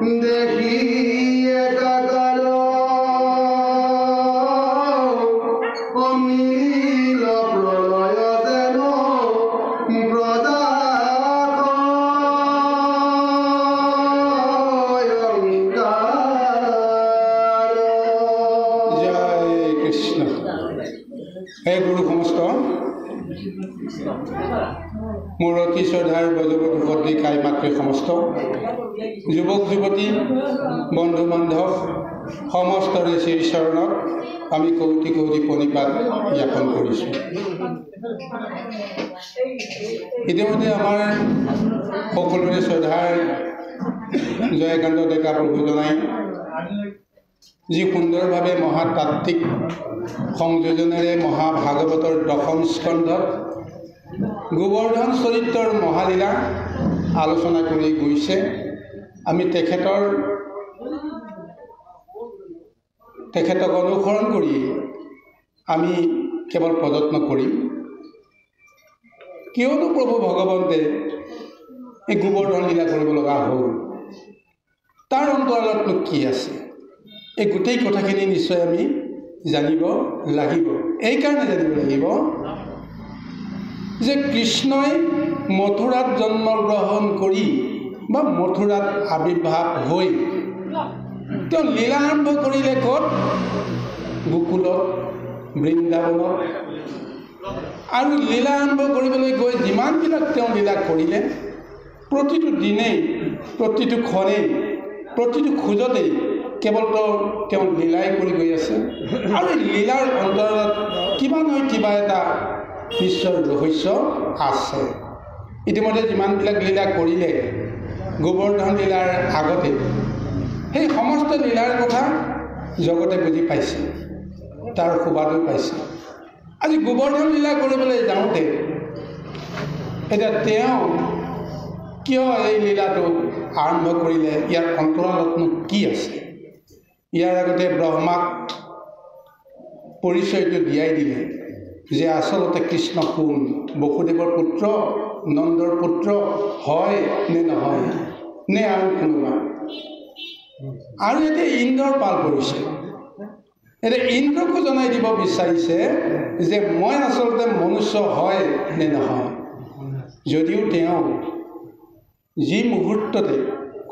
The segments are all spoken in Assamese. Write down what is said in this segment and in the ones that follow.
দেখি একাকাৰ অমিল প্ৰলয় যেন প্ৰজা হে গুৰু সমস্ত মোৰ অতি শ্ৰদ্ধাৰ ব্ৰজবধূ ভদ্ৰী কাই মাতৃ সমস্ত যুৱক যুৱতী বন্ধু বান্ধৱ সমস্তৰে শ্ৰীচৰণত আমি কৌটি কৌটি প্ৰণিপাত জ্ঞাপন কৰিছোঁ। ইতিমধ্যে আমাৰ সকলোৰে শ্ৰদ্ধাৰ জয়কান্ত ডেকা প্ৰভুজনাই যি সুন্দৰভাৱে মহাতাত্ত্বিক সংযোজনেৰে মহাভাগৱতৰ দশম স্কন্ধত গোবৰ্ধন চৰিত্ৰৰ মহালীলা আলোচনা কৰি গৈছে। আমি তেখেতক অনুসৰণ কৰি আমি কেৱল প্ৰযত্ন কৰিম, কিয়নো প্ৰভু ভগৱন্তে এই গোবৰ্ধন লীলা কৰিব লগা হ'ল, তাৰ অন্তৰালতনো কি আছে, এই গোটেই কথাখিনি নিশ্চয় আমি জানিব লাগিব। এইকাৰণে জানিব লাগিব যে কৃষ্ণই মথুৰাত জন্মগ্ৰহণ কৰি বা মথুৰাত আবিৰ্ভাৱ হৈ তেওঁ লীলা আৰম্ভ কৰিলে ক'ত? গোকুলত, বৃন্দাবনত। আৰু লীলা আৰম্ভ কৰিবলৈ গৈ যিমানবিলাক তেওঁ লীলা কৰিলে, প্ৰতিটো দিনেই, প্ৰতিটো ক্ষণেই, প্ৰতিটো খোজতেই কেৱল তেওঁ লীলাই কৰি গৈ আছে। আৰু এই লীলাৰ অন্তৰত কিবা নহয় কিবা এটা ঈশ্বৰৰ ৰহস্য আছে। ইতিমধ্যে যিমানবিলাক লীলা কৰিলে গোবৰ্ধন লীলাৰ আগতে, সেই সমস্ত লীলাৰ কথা জগতে বুজি পাইছে, তাৰ সুবাদো পাইছে। আজি গোবৰ্ধন লীলা কৰিবলৈ যাওঁতে এতিয়া তেওঁ কিয় এই লীলাটো আৰম্ভ কৰিলে, ইয়াৰ অন্তৰালতনো কি আছে? ইয়াৰ আগতে ব্ৰহ্মাক পৰিচয়টো দিয়াই দিলে যে আচলতে কৃষ্ণ কোন, বসুদেৱৰ পুত্ৰ, নন্দৰ পুত্ৰ হয় নে নহয়, নে আৰু কোনোবা। আৰু এতিয়া ইন্দ্ৰৰ পাল পৰিছে। এতিয়া ইন্দ্ৰকো জনাই দিব বিচাৰিছে যে মই আচলতে মনুষ্য হয় নে নহয়। যদিও তেওঁ যি মুহূৰ্ততে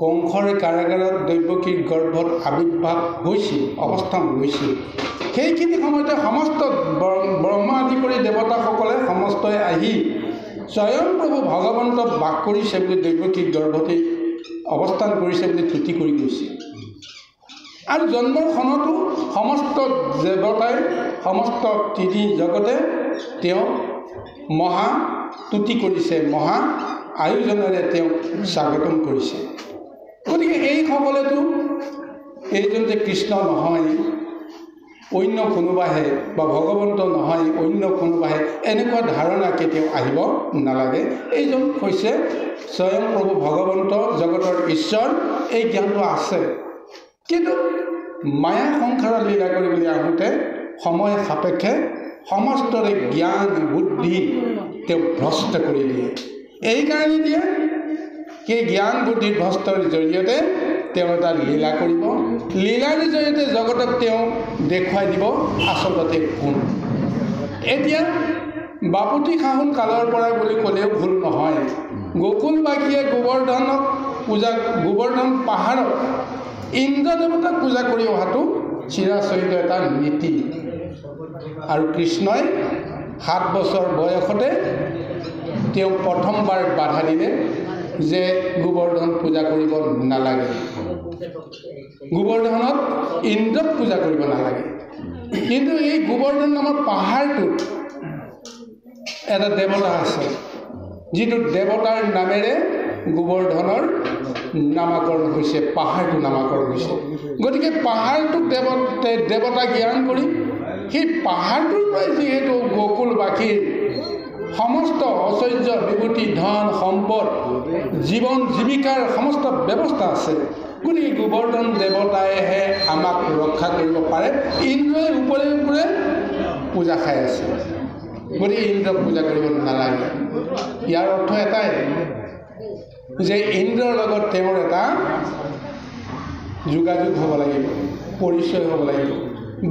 কংসৰ কাৰাগাৰত দৈৱকীৰ গৰ্ভত আবিৰ্ভাৱ হৈছিল, অৱস্থান লৈছিল, সেইখিনি সময়তে সমস্ত ব্ৰহ্মা আদি কৰি দেৱতাসকলে সমস্তই আহি স্বয়ং প্ৰভু ভগৱন্তক বাস কৰিছে বুলি, দৈৱকীৰ গৰ্ভতেই অৱস্থান কৰিছে বুলি তুতি কৰি গৈছে। আৰু জন্মৰ ক্ষণতো সমস্ত দেৱতাই, সমস্ত তিনি জগতে তেওঁ মহা তুতি কৰিছে, মহা আয়োজনেৰে তেওঁক স্বাগতম কৰিছে। গতিকে এইসকলেতো এইজন যে কৃষ্ণ নহয় অন্য কোনোবাহে, বা ভগৱন্ত নহয় অন্য কোনোবাহে, এনেকুৱা ধাৰণা কেতিয়াও আহিব নালাগে। এইজন হৈছে স্বয়ং প্ৰভু ভগৱন্ত, জগতৰ ঈশ্বৰ। এই জ্ঞানটো আছে, কিন্তু মায়া সংসাৰত লীলা কৰিবলৈ আহোঁতে সময় সাপেক্ষে সমস্তৰে জ্ঞান বুদ্ধি তেওঁ ভ্ৰষ্ট কৰি দিয়ে। এইকাৰণে দিয়ে সেই জ্ঞান বুদ্ধি ভ্ৰষ্টৰ জৰিয়তে তেওঁ এটা লীলা কৰিব। লীলাৰ জৰিয়তে জগতক তেওঁ দেখুৱাই দিব আচলতে কোন। এতিয়া বাপুতি সাহোন কালৰ পৰা বুলি ক'লেও ভুল নহয়। গোকুলবাসীয়ে গোবৰ্ধন পাহাৰত ইন্দ্ৰ দেৱতাক পূজা কৰি অহাটো চিৰাচৰিত এটা নীতি। আৰু কৃষ্ণই 7 বছৰ বয়সতে তেওঁ প্ৰথমবাৰ বাধা দিলে যে গোবৰ্ধন পূজা কৰিব নালাগে, গোবৰ্ধনত ইন্দ্ৰক পূজা কৰিব নালাগে। কিন্তু এই গোবৰ্ধন নামৰ পাহাৰটোত এটা দেৱতা আছে, যিটো দেৱতাৰ নামেৰে গোবৰ্ধনৰ নামাকৰণ হৈছে, পাহাৰটো নামাকৰণ হৈছে। গতিকে পাহাৰটোক দেৱতা জ্ঞান কৰি সেই পাহাৰটোৰ পৰাই যিহেতু গোকুলবাসীৰ সমস্ত ঐশ্বৰ্য বিভূতি ধন সম্পদ জীৱন জীৱিকাৰ সমস্ত ব্যৱস্থা আছে, গতিকে গোবৰ্ধন দেৱতাইহে আমাক ৰক্ষা কৰিব পাৰে। ইন্দ্ৰই ওপৰে ওপৰে পূজা খাই আছে, গতিকে ইন্দ্ৰক পূজা কৰিব নালাগে। ইয়াৰ অৰ্থ এটাই যে ইন্দ্ৰৰ লগত তেওঁৰ এটা যোগাযোগ হ'ব লাগিব, পৰিচয় হ'ব লাগিব।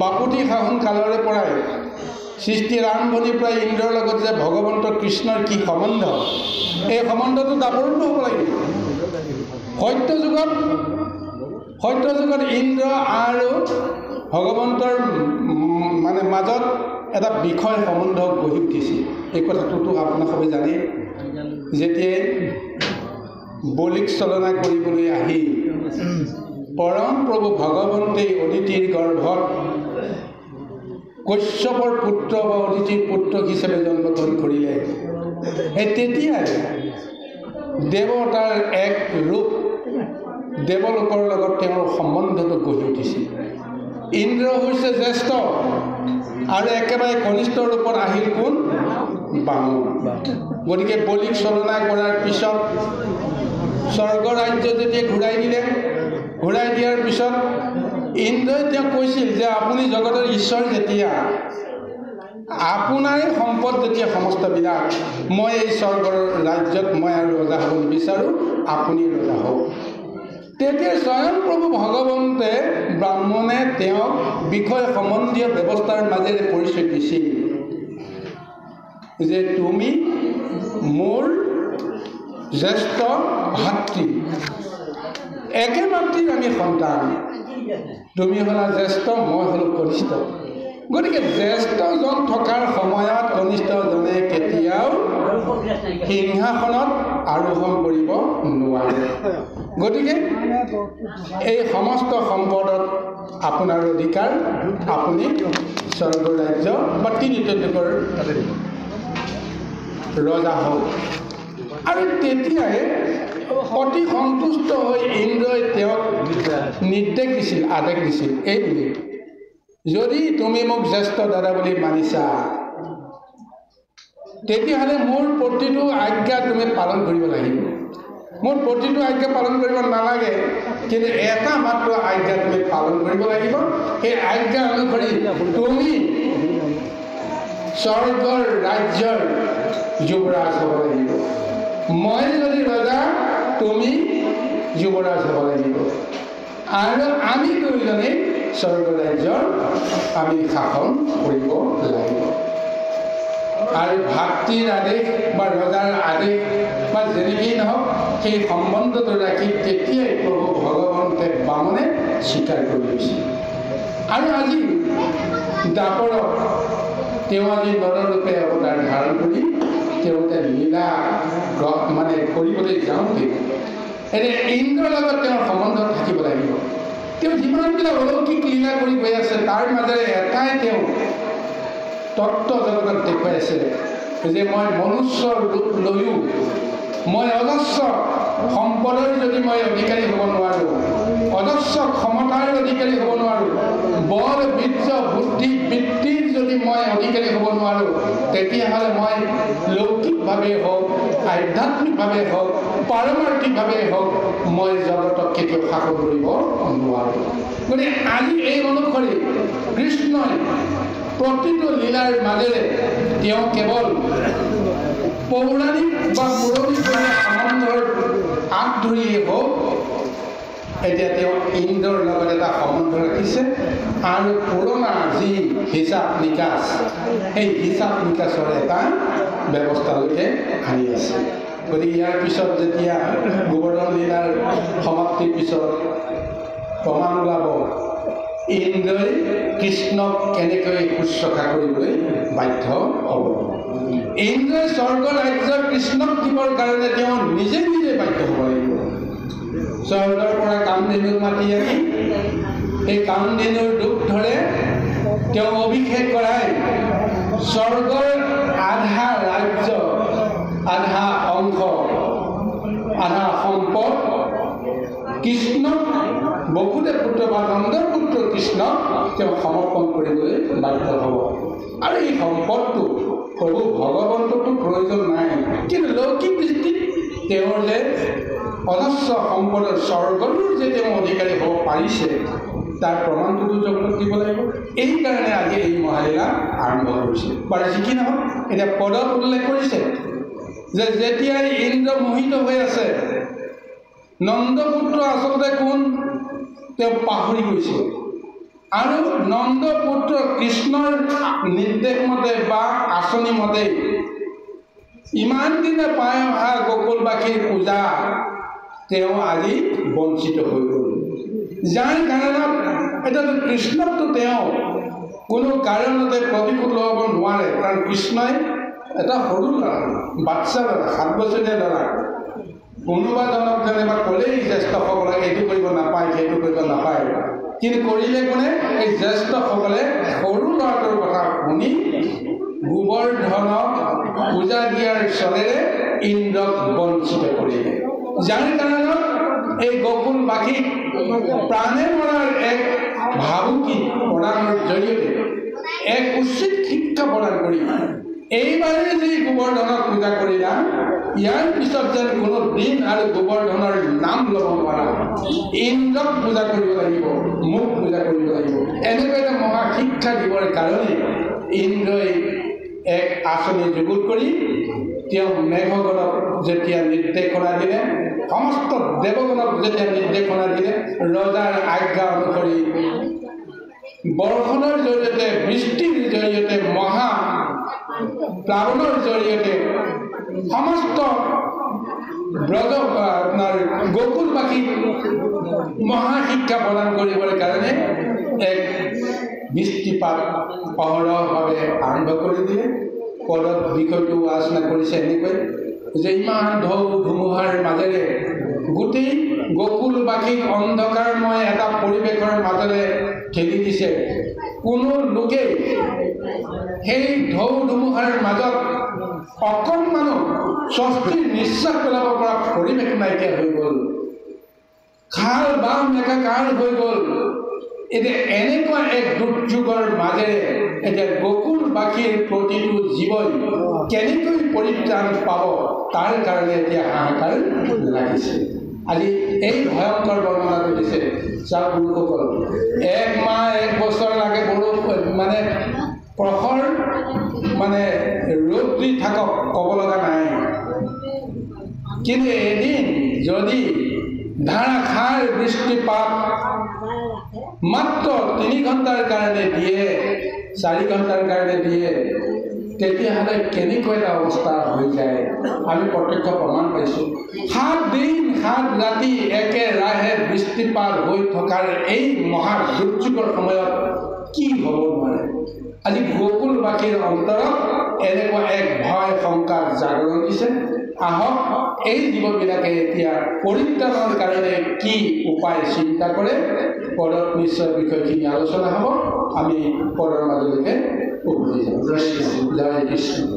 বাপুতি শাসন কালৰে পৰাই সৃষ্টিৰ আৰম্ভণিৰ পৰাই ইন্দ্ৰৰ লগত যে ভগৱন্ত কৃষ্ণৰ কি সম্বন্ধ, এই সম্বন্ধটো দাপৰূপ হ'ব লাগিব। সত্য যুগত ইন্দ্ৰ আৰু ভগৱন্তৰ মানে মাজত এটা বিষয় সম্বন্ধ গঢ়ি উঠিছিল। এই কথাটোতো আপোনাক সবে জানে। যেতিয়াই বলিক চলনা কৰিবলৈ আহি পৰম প্ৰভু ভগৱন্তই অদিতিৰ গৰ্ভত কশ্যপৰ পুত্ৰ বা অদিতিৰ পুত্ৰ হিচাপে জন্মগ্ৰহণ কৰিলে, সেই তেতিয়াই দেৱতাৰ এক ৰূপ দেৱলোকৰ লগত তেওঁৰ সম্বন্ধটো গঢ়ি উঠিছিল। ইন্দ্ৰ হৈছে জ্যেষ্ঠ আৰু একেবাৰে কনিষ্ঠ ৰূপত আহিল কোন? বামন। গতিকে বলিক চলনা কৰাৰ পিছত স্বৰ্গ ৰাজ্য যেতিয়া ঘূৰাই দিয়াৰ পিছত ইন্দ্ৰই তেওঁক কৈছিল যে আপুনি জগতৰ ঈশ্বৰ, যেতিয়া আপোনাৰে সম্পদ যেতিয়া সমস্তবিলাক, মই এই স্বৰ্গৰ ৰাজ্যত মই আৰু ৰজা হ'ব নিবিচাৰোঁ, আপুনি ৰজা হওক। তেতিয়া স্বয়ং প্ৰভু ভগৱন্তে ব্ৰাহ্মণে তেওঁক বিষয় সম্বন্ধীয় ব্যৱস্থাৰ মাজেৰে পৰিচয় দিছিল যে তুমি মোৰ জ্যেষ্ঠ ভাতৃ, একে মাতৃৰ আমি সন্তান, তুমি হ'লা জ্যেষ্ঠ, মই হ'লো কনিষ্ঠ। গতিকে জ্যেষ্ঠজন থকাৰ সময়ত কনিষ্ঠজনে কেতিয়াও সিংহাসনত আৰোহণ কৰিব নোৱাৰে। গতিকে এই সমস্ত সম্পদত আপোনাৰ অধিকাৰ, আপুনি স্বৰ্গ ৰাজ্য বা তিনিতলোকৰ ৰজা হওক। আৰু তেতিয়াই অতি সন্তুষ্ট হৈ ইন্দ্ৰই তেওঁক নিৰ্দেশ দিছিল, আদেশ দিছিল এইবুলি, যদি তুমি মোক জ্যেষ্ঠ দাদা বুলি মানিছা, তেতিয়াহ'লে মোৰ প্ৰতিটো আজ্ঞা তুমি পালন কৰিব লাগিব। মোৰ প্ৰতিটো আজ্ঞা পালন কৰিব নালাগে, কিন্তু এটা মাত্ৰ আজ্ঞা তুমি পালন কৰিব লাগিব। সেই আজ্ঞা অনুসৰি তুমি স্বৰ্গৰ ৰাজ্যৰ যুৱৰাজ হ'ব লাগিব। মই যদি ৰজা, তুমি যুৱৰাজ হ'ব লাগিব, আৰু আমি দুয়োজনে স্বৰ্গ ৰাজ্যৰ আমি শাসন কৰিব লাগিব। আৰু ভাতৃৰ আদেশ বা ৰজাৰ আদেশ বা যেনেকেই নহওক, সেই সম্বন্ধটো ৰাখি তেতিয়াই প্ৰভু ভগৱন্তে বামনে স্বীকাৰ কৰি লৈছিল। আৰু আজি দাপৰত তেওঁ আজি নৰৰূপে অৱতাৰ ধাৰণ কৰি তেওঁতে লীলা মানে কৰিবলৈ যাওঁতে এতিয়া ইন্দ্ৰৰ লগত তেওঁৰ সম্বন্ধ থাকিব লাগিব। তেওঁ যিমানবিলাক অলৌকিক লীলা কৰি গৈ আছে, তাৰ মাজেৰে এটাই তেওঁ তত্ত্ব জগতত দেখুৱাই আছে যে মই মনুষ্যৰ ৰূপ লৈও মই অজস্ৰ সম্পদৰ যদি মই অধিকাৰী হ'ব নোৱাৰোঁ, অজস্ৰ ক্ষমতাৰ অধিকাৰী হ'ব নোৱাৰোঁ, বল বীৰ্য বুদ্ধি বৃত্তিৰ যদি মই অধিকাৰী হ'ব নোৱাৰোঁ, তেতিয়াহ'লে মই লৌকিকভাৱে হওক, আধ্যাত্মিকভাৱে হওক, পাৰমাৰ্থিকভাৱে হওক, মই জগতক কেতিয়াও শাসন কৰিব নোৱাৰোঁ। গতিকে আজি এই অনুসৰি কৃষ্ণই প্ৰতিটো লীলাৰ মাজেৰে তেওঁ কেৱল পৌৰাণিক বা পৌৰাণিক সম্বন্ধৰ আগ ধৰিয়েই হওক, এতিয়া তেওঁ ইন্দ্ৰৰ লগত এটা সম্বন্ধ ৰাখিছে আৰু পুৰণা যি হিচাপ নিকাচ, সেই হিচাপ নিকাচৰ এটা ব্যৱস্থালৈকে আনি আছে। গতিকে ইয়াৰ পিছত যেতিয়া গোবৰ্ধন লীলাৰ সমাপ্তিৰ পিছত প্ৰমাণ ওলাব ইন্দ্ৰই কৃষ্ণক কেনেকৈ শুশ্ৰূষা কৰিবলৈ বাধ্য হ'ব। ইন্দ্ৰই স্বৰ্গ ৰাজ্য কৃষ্ণক দিবৰ কাৰণে তেওঁ নিজে বাধ্য হ'ব লাগিব। স্বৰ্গৰ পৰা কামধেনুক মাতি আনি সেই কামধেনুৰ দুগ্ধৰে তেওঁ অভিষেক কৰাই স্বৰ্গৰ আধা ৰাজ্য, আধা অংশ, আধা সম্পদ কৃষ্ণক, বসুদেৱ পুত্ৰ বা নন্দৰ পুত্ৰ কৃষ্ণক তেওঁ সমৰ্পণ কৰিবলৈ বাধ্য হ'ব। আৰু এই সম্পদটো প্ৰভু ভগৱন্ততো প্ৰয়োজন নাই, কিন্তু লৌকিক দৃষ্টিত তেওঁৰ যে অজস্ৰ সম্পদৰ স্বৰ্গটোৰ যে তেওঁ অধিকাৰী হ'ব পাৰিছে, তাৰ প্ৰমাণটোতো জগতত দিব লাগিব। এইকাৰণে আজি এই মহালীলা আৰম্ভ কৰিছে। বাৰু যি কি নহওক, এতিয়া পদত উল্লেখ কৰিছে যে যেতিয়াই ইন্দ্ৰ মোহিত হৈ আছে, নন্দপুত্ৰ আচলতে কোন? তেওঁ পাহৰি গৈছে আৰু নন্দ পুত্ৰ কৃষ্ণৰ নিৰ্দেশ মতে বা আঁচনি মতে ইমান দিনে পাই অহা গোকুলবাসীৰ পূজা তেওঁ আজি বঞ্চিত হৈ গ'ল। যাৰ কাৰণত এতিয়াতো কৃষ্ণকতো তেওঁ কোনো কাৰণতে প্ৰতিকূল হ'ব নোৱাৰে, কাৰণ কৃষ্ণই এটা সৰু ল'ৰা, বাচ্চা ল'ৰা, 7 বছৰীয়া ল'ৰা। কোনোবাজনক যেনিবা ক'লেই জ্যেষ্ঠসকলে এইটো কৰিব নাপায়, সেইটো কৰিব নাপায়, কিন্তু কৰিলে কোনে? এই জ্যেষ্ঠসকলে সৰু ল'ৰাটোৰ কথা শুনি গোবৰ্ধনক পূজা দিয়াৰ চলেৰে ইন্দ্ৰক বঞ্চিত কৰিলে। যাৰ কাৰণত এই গোকুলবাসীক প্ৰাণে মৰাৰ এক ভাবুকি প্ৰদানৰ জৰিয়তে এক উচিত শিক্ষা প্ৰদান কৰি এইবাৰে যি গোবৰ্ধনক পূজা কৰিলা, ইয়াৰ পিছত যেন কোনো দিন আৰু গোবৰ্ধনৰ নাম ল'ব নোৱাৰা, ইন্দ্ৰক পূজা কৰিব লাগিব, মোক পূজা কৰিব লাগিব, এনেকৈ এটা মহা শিক্ষা দিবৰ কাৰণে ইন্দ্ৰই এক আঁচনি যুগুত কৰি তেওঁ মেঘগণক যেতিয়া নিৰ্দেশনা দিলে, সমস্ত দেৱগণক যেতিয়া নিৰ্দেশনা দিলে, ৰজাৰ আজ্ঞা অনুসৰি বৰ্ষণৰ জৰিয়তে, বৃষ্টিৰ জৰিয়তে, মহা প্লাৱনৰ জৰিয়তে সমস্ত ব্ৰজ আপোনাৰ গোকুলবাসীক মহা শিক্ষা প্ৰদান কৰিবৰ কাৰণে এক বৃষ্টিপাত অহৰহভাৱে আৰম্ভ কৰি দিলে। পদত বিষয়টো আলোচনা কৰিছে এনেকৈ যে ইমান ঢৌ ধুমুহাৰ মাজেৰে গোটেই গোকুলবাসীক অন্ধকাৰময় এটা পৰিৱেশৰ মাজেৰে ঠেলি দিছে। কোনো লোকেই সেই ঢৌ ধুমুহাৰ মাজত অকণমানো স্বস্তিৰ নিশ্বাস পেলাব পৰা পৰিৱেশ নাইকিয়া হৈ গ'ল। খাল বাম একাকাৰ হৈ গ'ল। এতিয়া এনেকুৱা এক দুৰ্যোগৰ মাজেৰে এতিয়া গোকুলবাসীৰ প্ৰতিটো জীৱই কেনেকৈ পৰিত্ৰাণ পাব, তাৰ কাৰণে এতিয়া হাহাকাৰ লাগিছে। আজি এই ভয়ংকৰ বৰ্ণনাটো দিছে চাৰ গুৰুসকল। 1 মাহ 1 বছৰ লাগে বৰষুণ মানে প্ৰখৰ মানে ৰ'দ দি থাকক, ক'ব লগা নাই, কিন্তু এদিন যদি ধাৰাসাৰ বৃষ্টিপাত মাত্ৰ 3 ঘণ্টাৰ কাৰণে দিয়ে, 4 ঘণ্টাৰ কাৰণে দিয়ে, তেতিয়াহ'লে কেনেকৈ এটা অৱস্থা হৈ যায় আমি প্ৰত্যক্ষ প্ৰমাণ পাইছোঁ। 7 দিন 7 ৰাতি একেৰাহে বৃষ্টিপাত হৈ থকাৰ এই মহা দুৰ্যোগৰ সময়ত কি হ'ব নোৱাৰে। আজি গোকুলবাসীৰ অন্তৰত এনেকুৱা এক ভয় শংকাৰ জাগৰণ দিছে। আহক এই জীৱবিলাকে এতিয়া পৰিত্ৰাণৰ কাৰণে কি উপায় চিন্তা কৰে, পদত নিশ্চয় বিষয়খিনি আলোচনা হ'ব। আমি পদৰ মাজলৈকে উভতি যাম। জয় কৃষ্ণ।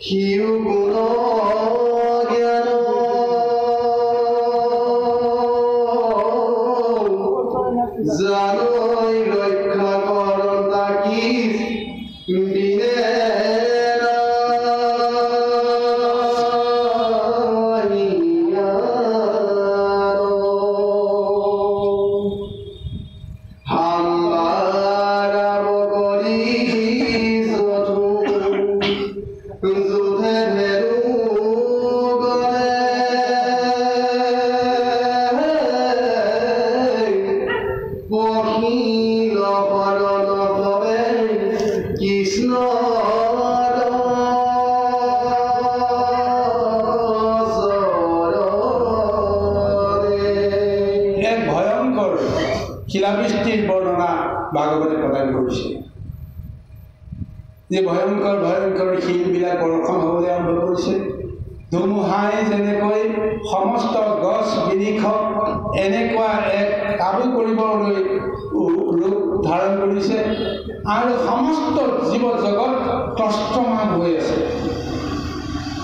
সিও গুণ জ্ঞান জানৈ ৰক্ষা কৰণ তাকি বিনে শিলাবৃষ্টিৰ বৰ্ণনা ভাগৱতে প্ৰদান কৰিছে যে ভয়ংকৰ ভয়ংকৰ শিলবিলাক বৰ্ষণ হ'বলৈ আৰম্ভ কৰিছে। ধুমুহাই যেনেকৈ সমস্ত গছ বিৰিখক এনেকুৱা এক কাবু কৰিবলৈ ৰূপ ধাৰণ কৰিছে আৰু সমস্ত জীৱ জগত ত্ৰস্তমান হৈ আছে।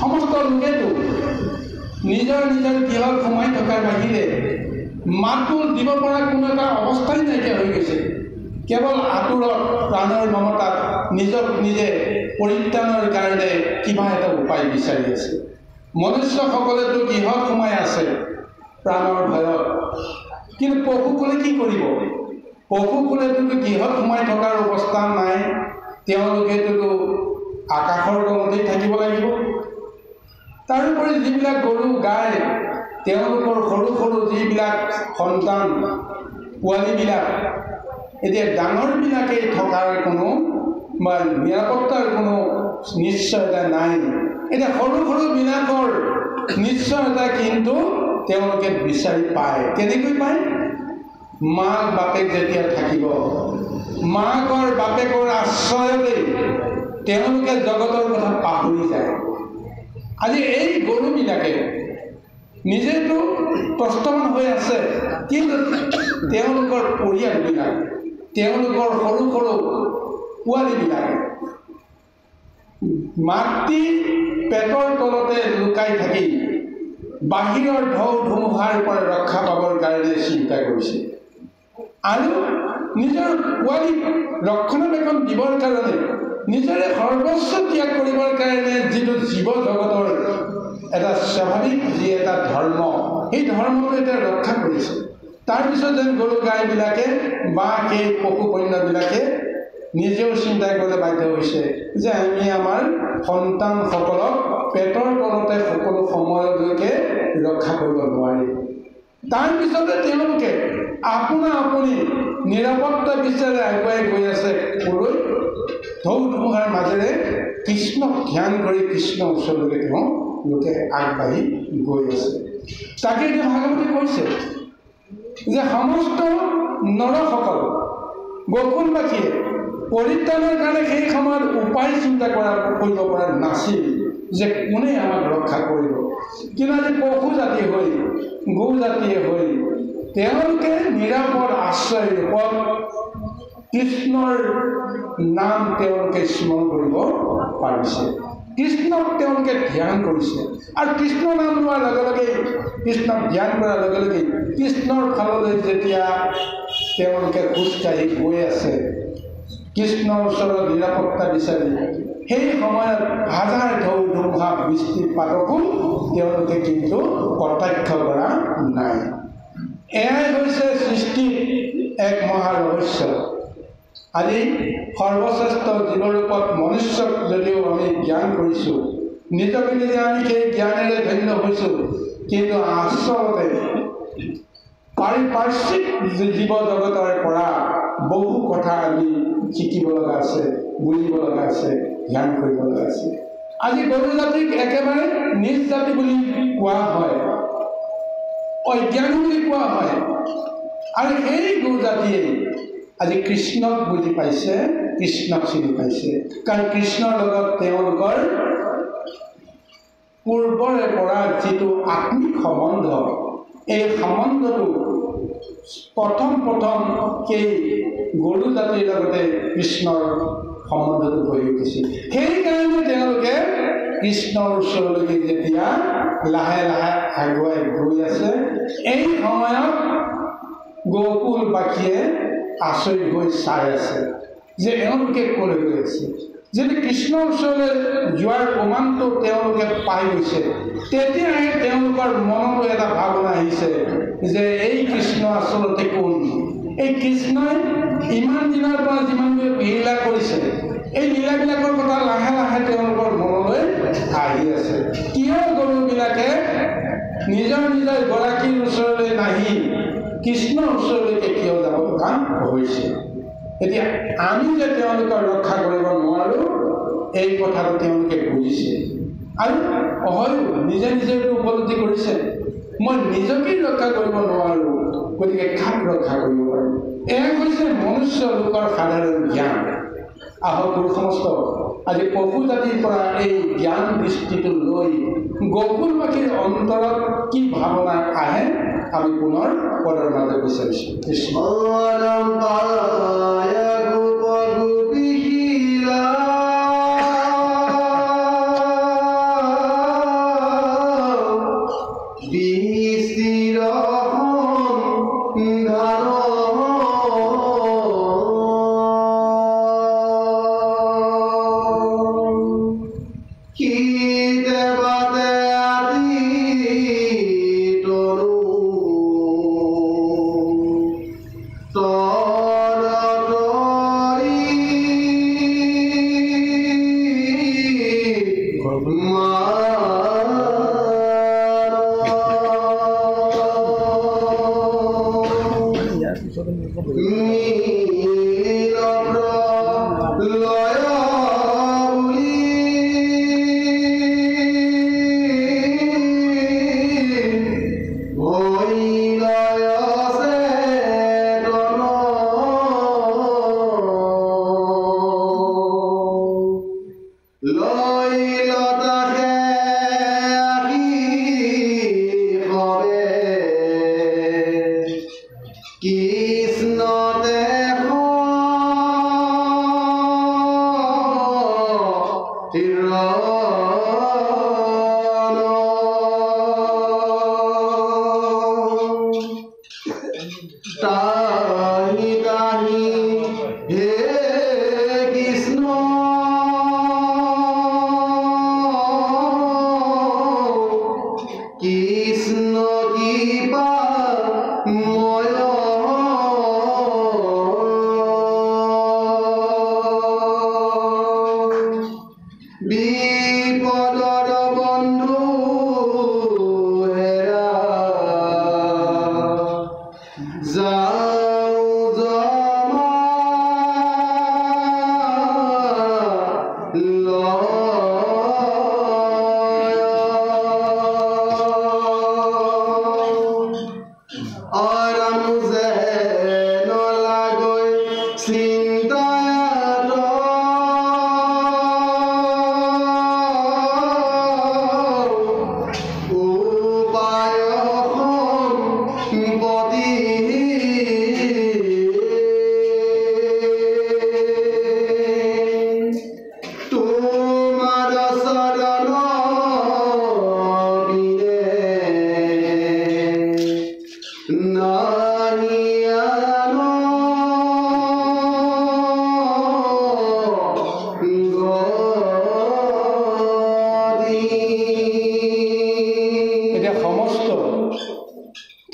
সমস্ত লোকেতো নিজৰ নিজৰ গৃহত সোমাই থকাৰ বাহিৰে মাতটো দিব পৰা কোনো এটা অৱস্থাই নাইকিয়া হৈ গৈছে। কেৱল আঁতৰত প্ৰাণৰ মমতাত নিজক নিজে পৰিত্ৰাণৰ কাৰণে কিবা এটা উপায় বিচাৰি আছে। মনুষ্যসকলেতো গৃহত সোমাই আছে প্ৰাণৰ ভয়ত, কিন্তু পশুকুলে কি কৰিব? পশুকুলেতো গৃহত সোমাই থকাৰ অৱস্থা নাই, তেওঁলোকেতো আকাশৰ তলতেই থাকিব লাগিব। তাৰোপৰি যিবিলাক গৰু গাই তেওঁলোকৰ সৰু সৰু যিবিলাক সন্তান পোৱালীবিলাক এতিয়া ডাঙৰবিলাকেই থকাৰ কোনো বা নিৰাপত্তাৰ কোনো নিশ্চয়তা নাই। এতিয়া সৰু সৰুবিলাকৰ নিশ্চয়তা কিন্তু তেওঁলোকে বিচাৰি পায়। কেনেকৈ পায়? মাক বাপেক যেতিয়া থাকিব, মাকৰ বাপেকৰ আশ্ৰয়তেই তেওঁলোকে জগতৰ কথা পাহৰি যায়। আজি এই গৰুবিলাকে নিজেতো ত্ৰস্তমান হৈ আছে, কিন্তু তেওঁলোকৰ পৰিয়ালবিলাক, তেওঁলোকৰ সৰু সৰু পোৱালীবিলাকে মাতৃ পেটৰ তলতে লুকাই থাকি বাহিৰৰ ঢৌ ধুমুহাৰ পৰা ৰক্ষা পাবৰ কাৰণে চিন্তা কৰিছে আৰু নিজৰ পোৱালীক ৰক্ষণাবেক্ষণ দিবৰ কাৰণে নিজৰে সৰ্বস্ব ত্যাগ কৰিবৰ কাৰণে যিটো জীৱ জগতৰ এটা স্বাভাৱিক যি এটা ধৰ্ম, সেই ধৰ্মটো এতিয়া ৰক্ষা কৰিছে। তাৰপিছত যেন গৰু গাইবিলাকে বা সেই পশু কন্যাবিলাকে নিজেও চিন্তা কৰিবলৈ বাধ্য হৈছে যে আমি আমাৰ সন্তানসকলক পেটৰ তলতে সকলো সময়লৈকে ৰক্ষা কৰিব নোৱাৰিম। তাৰপিছতে তেওঁলোকে আপোনা আপুনি নিৰাপত্তা বিচাৰি আগুৱাই গৈ আছে ক'লৈ? ঢৌ ধুমুহাৰ মাজেৰে কৃষ্ণক ধ্যান কৰি কৃষ্ণৰ ওচৰলৈকে তেওঁলোকে আগবাঢ়ি গৈ আছে। তাকে এতিয়া ভাগৱতে কৈছে যে সমস্ত নৰসকল গোকুলবাসীয়ে পৰিত্ৰাণৰ কাৰণে সেই সময়ত উপায় চিন্তা কৰিব পৰা নাছিল যে কোনে আমাক ৰক্ষা কৰিব। কিন্তু আজি পশু জাতি হৈ গো জাতিয়ে হৈ তেওঁলোকে নিৰাপদ আশ্ৰয় ৰূপত কৃষ্ণৰ নাম তেওঁলোকে স্মৰণ কৰিব পাৰিছে, কৃষ্ণক তেওঁলোকে ধ্যান কৰিছে। আৰু কৃষ্ণ নাম লোৱাৰ লগে লগে, কৃষ্ণক ধ্যান কৰাৰ লগে লগে কৃষ্ণৰ ফাললৈ যেতিয়া তেওঁলোকে খোজকাঢ়ি গৈ আছে কৃষ্ণৰ ওচৰত নিৰাপত্তা বিচাৰি, সেই সময়ত হাজাৰ ঢৌ ধুমুহা বৃষ্টিপাতকো তেওঁলোকে কিন্তু কটাক্ষ কৰা নাই। এয়াই হৈছে সৃষ্টিৰ এক মহা ৰহস্য। আজি সৰ্বশ্ৰেষ্ঠ জীৱৰূপত মনুষ্যক যদিও আমি জ্ঞান কৰিছোঁ, নিজকে নিজে আমি সেই জ্ঞানেৰে ধন্য হৈছোঁ, কিন্তু আচলতে পাৰিপাৰ্শ্বিক জীৱ জগতৰ পৰা বহু কথা আমি শিকিব লগা আছে, বুজিব লগা আছে, ধ্যান কৰিব লগা আছে। আজি গৰু জাতিক একেবাৰে নিজ জাতি বুলি কোৱা হয়, অজ্ঞানী বুলি কোৱা হয়। আৰু সেই গৰু জাতিয়ে আজি কৃষ্ণক বুজি পাইছে, কৃষ্ণক চিনি পাইছে, কাৰণ কৃষ্ণৰ লগত তেওঁলোকৰ পূৰ্বৰে পৰা যিটো আত্মিক সম্বন্ধ, এই সম্বন্ধটো প্ৰথম সেই গৰু জাতিৰ লগতে কৃষ্ণৰ সম্বন্ধটো গঢ়ি উঠিছিল। সেইকাৰণে তেওঁলোকে কৃষ্ণৰ ওচৰলৈকে যেতিয়া লাহে লাহে আগুৱাই গৈ আছে, এই সময়ত গোকুলবাসীয়ে আচৰিত হৈ চাই আছে যে এওঁলোকে ক'লৈ গৈ আছে। যদি কৃষ্ণৰ ওচৰলৈ যোৱাৰ প্ৰমাণটো তেওঁলোকে পাই গৈছে, তেতিয়াহে তেওঁলোকৰ মনতো এটা ভাৱনা আহিছে যে এই কৃষ্ণ আচলতে কোন। এই কৃষ্ণই ইমান দিনৰ পৰা যিমানবোৰ লীলা কৰিছে, এই লীলাবিলাকৰ কথা লাহে লাহে তেওঁলোকৰ মনলৈ আহি আছে। কিয় গৰুবিলাকে নিজৰ নিজৰ গৰাকীৰ ওচৰলৈ নাহি কৃষ্ণৰ ওচৰলৈকে কিয় যাব লগা হৈছে? এতিয়া আমি যে তেওঁলোকক ৰক্ষা কৰিব নোৱাৰোঁ, এই কথাটো তেওঁলোকে বুজিছে আৰু হয়তো নিজে নিজে উপলব্ধি কৰিছে, মই নিজকে ৰক্ষা কৰিব নোৱাৰোঁ, গতিকে কাক ৰক্ষা কৰিব পাৰিম? এয়া হৈছে মনুষ্য লোকৰ সাধাৰণ জ্ঞান। আহক গুৰু সমস্ত আজি পশু জাতিৰ পৰা এই জ্ঞান দৃষ্টিটো লৈ গোকুলবাসীৰ অন্তৰত কি ভাৱনা আহে আমি পুনৰ পদৰ মাজত বিচাৰিছোঁ। কৃষ্ণ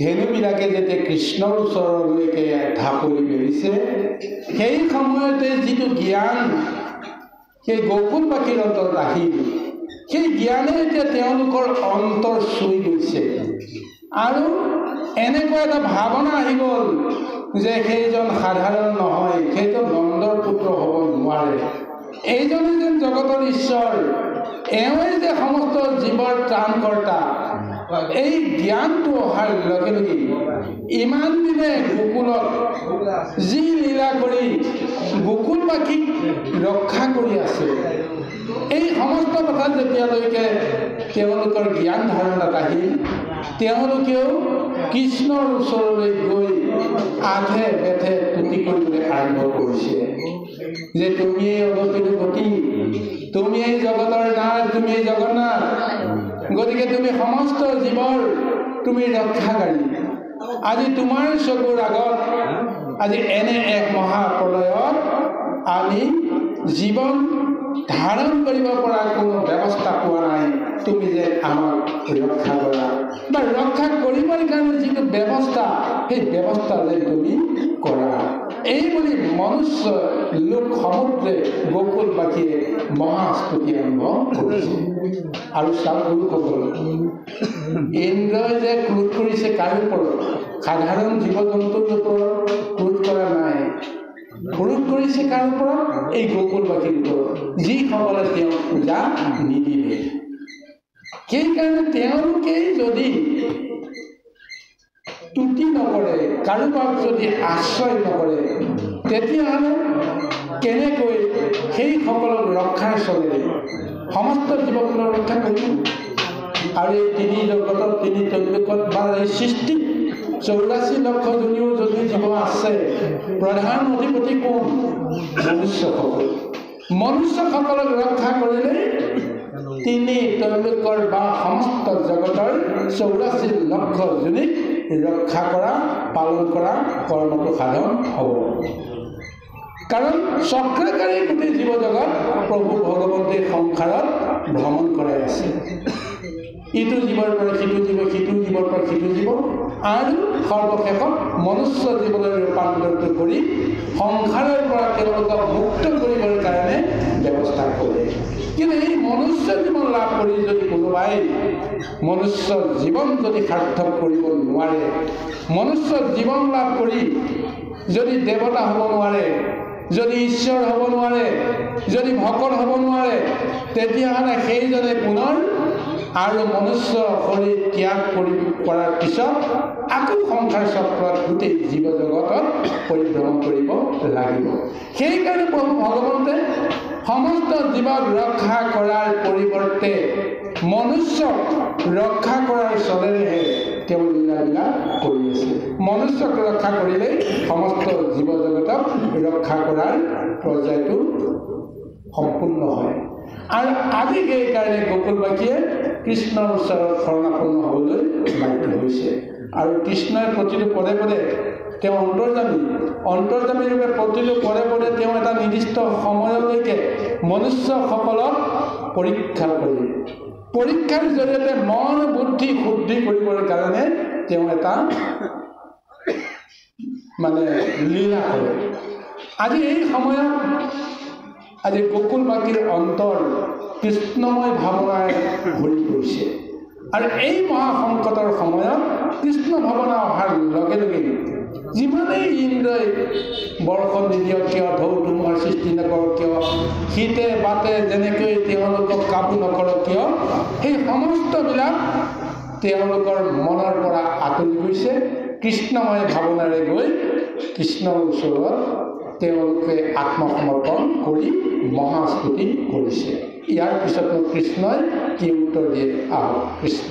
ধেনুবিলাকে যেতিয়া কৃষ্ণৰ ওচৰলৈকে ঢাপলি মেলিছে, সেই সময়তে যিটো জ্ঞান সেই গোকুলবাসীৰ অন্তৰত আহিল, সেই জ্ঞানে এতিয়া তেওঁলোকৰ অন্তৰ চুই গৈছে আৰু এনেকুৱা এটা ভাৱনা আহি গ'ল যে সেইজন সাধাৰণ নহয়, সেইজন নন্দৰ পুত্ৰ হ'ব নোৱাৰে, এইজনে যেন জগতৰ ঈশ্বৰ, এওঁই যে সমস্ত জীৱৰ ত্ৰাণকৰ্তা। এই জ্ঞানটো অহাৰ লগে লগে ইমান দিনে গোকুলত যি লীলা কৰি গোকুলবাসীক ৰক্ষা কৰি আছে, এই সমস্ত কথা যেতিয়ালৈকে তেওঁলোকৰ জ্ঞান ধাৰণাত আহিল, তেওঁলোকেও কৃষ্ণৰ ওচৰলৈ গৈ আধে বেধে তুতি কৰিবলৈ আৰম্ভ কৰিছে। যে তুমিয়েই অগতিৰ গতি, তুমিয়েই জগতৰ নাথ, তুমিয়েই জগন্নাথ। গতিকে তুমি সমস্ত জীৱৰ তুমি ৰক্ষাকাৰী। আজি তোমাৰ চকুৰ আগত আজি এনে এক মহাপ্ৰলয়ত আমি জীৱন ধাৰণ কৰিব পৰা কোনো ব্যৱস্থা পোৱা নাই। তুমি যে আমাক ৰক্ষা কৰা বা ৰক্ষা কৰিবৰ কাৰণে যিটো ব্যৱস্থা, সেই ব্যৱস্থা যে তুমি কৰা, এই বুলি মনুষ্য লোক সমুদ্ৰে গোকুলবাসীয়ে মহাস্তুতি আৰম্ভ কৰিছে। আৰু চাওক গুৰুসকল, ইন্দ্ৰই যে ক্ৰোধ কৰিছে কাৰ ওপৰত? সাধাৰণ জীৱ জন্তুৰ ওপৰত ক্ৰোধ কৰা নাই। ক্ৰোধ কৰিছে কাৰ ওপৰত? এই গোকুলবাসীৰ ওপৰত, যিসকলে তেওঁক পূজা নিদিলে। সেইকাৰণে তেওঁলোকেই যদি তুতি নকৰে, কাৰোবাক যদি আশ্ৰয় নকৰে, তেতিয়াহ'লে কেনেকৈ সেইসকলক ৰক্ষাৰ চলেৰে সমস্ত জীৱকুলক ৰক্ষা কৰিব? আৰু এই তিনি জগতত তিনি তৈলকত বা এই সৃষ্টিত 84 লক্ষ জনীও যদি জীৱ আছে, প্ৰধান অধিপতি কোন? মনুষ্যসকল। মনুষ্যসকলক ৰক্ষা কৰিলে তিনি তৈলকৰ বা সমস্ত জগতৰ 84 লক্ষ জনীক ৰক্ষা কৰা, পালন কৰা কৰ্মটো সাধন হ'ব। কাৰণ চক্ৰকাৰী গোটেই জীৱ জগত প্ৰভু ভগৱন্তই সংসাৰত ভ্ৰমণ কৰাই আছে। ইটো জীৱৰ পৰা সিটো জীৱ, সিটো জীৱৰ পৰা সিটো জীৱ, আৰু সৰ্বশেষত মনুষ্য জীৱলৈ ৰূপান্তৰিত কৰি সংসাৰৰ পৰা তেওঁলোকক মুক্ত কৰিবৰ কাৰণে ব্যৱস্থা কৰে। কিন্তু এই মনুষ্য জীৱন লাভ কৰি যদি কোনোবাই মনুষ্য জীৱন যদি সাৰ্থক কৰিব নোৱাৰে, মনুষ্য জীৱন লাভ কৰি যদি দেৱতা হ'ব নোৱাৰে, যদি ঈশ্বৰ হ'ব নোৱাৰে, যদি ভকত হ'ব নোৱাৰে, তেতিয়াহ'লে সেইজনে পুনৰ আৰু মনুষ্য শৰীৰ ত্যাগ কৰাৰ পিছত আকৌ সংসাৰ চক্ৰত গোটেই জীৱ জগতত পৰিভ্ৰমণ কৰিব লাগিব। সেইকাৰণে প্ৰভু ভগৱন্তে সমস্ত জীৱক ৰক্ষা কৰাৰ পৰিৱৰ্তে মনুষ্যক ৰক্ষা কৰাৰ চলেৰেহে তেওঁ লীলাবিলাক কৰি আছে। মনুষ্যক ৰক্ষা কৰিলেই সমস্ত জীৱ জগতক ৰক্ষা কৰাৰ পৰ্যায়টো সম্পূৰ্ণ হয়। আৰু আজি সেইকাৰণে গোকুলবাসীয়ে কৃষ্ণৰ ওচৰত শৰণাপন্ন হ'বলৈ বাধ্য হৈছে। আৰু কৃষ্ণই প্ৰতিটো পদে পদে তেওঁ অন্তৰ্যামী ৰূপে প্ৰতিটো পদে পদে তেওঁ এটা নিৰ্দিষ্ট সময়লৈকে মনুষ্যসকলক পৰীক্ষা কৰে। পৰীক্ষাৰ জৰিয়তে মন বুদ্ধি শুদ্ধি কৰিবৰ কাৰণে তেওঁ এটা লীলা কৰে। আজি এই সময়ত আজি গোকুলবাসীৰ অন্তৰ কৃষ্ণময় ভাৱনাৰে ভৰি পৰিছে। আৰু এই মহাসংকটৰ সময়ত কৃষ্ণ ভাৱনা অহাৰ লগে লগে যিমানেই ইন্দ্ৰই বৰ্ষণ নিদিয়ক কিয়, ঢৌ ধুমুহাৰ সৃষ্টি নকৰক কিয়, শীতে বাতে যেনেকৈ তেওঁলোকক কাবু নকৰক কিয়, সেই সমস্তবিলাক তেওঁলোকৰ মনৰ পৰা আঁতৰি গৈছে। কৃষ্ণময় ভাৱনাৰে গৈ কৃষ্ণৰ ওচৰত তেওঁলোকে আত্মসমৰ্পণ কৰি মহাস্তুতি কৰিছে। ইয়াৰ পিছতনো কৃষ্ণই কি উত্তৰ দিয়ে? আহক কৃষ্ণ।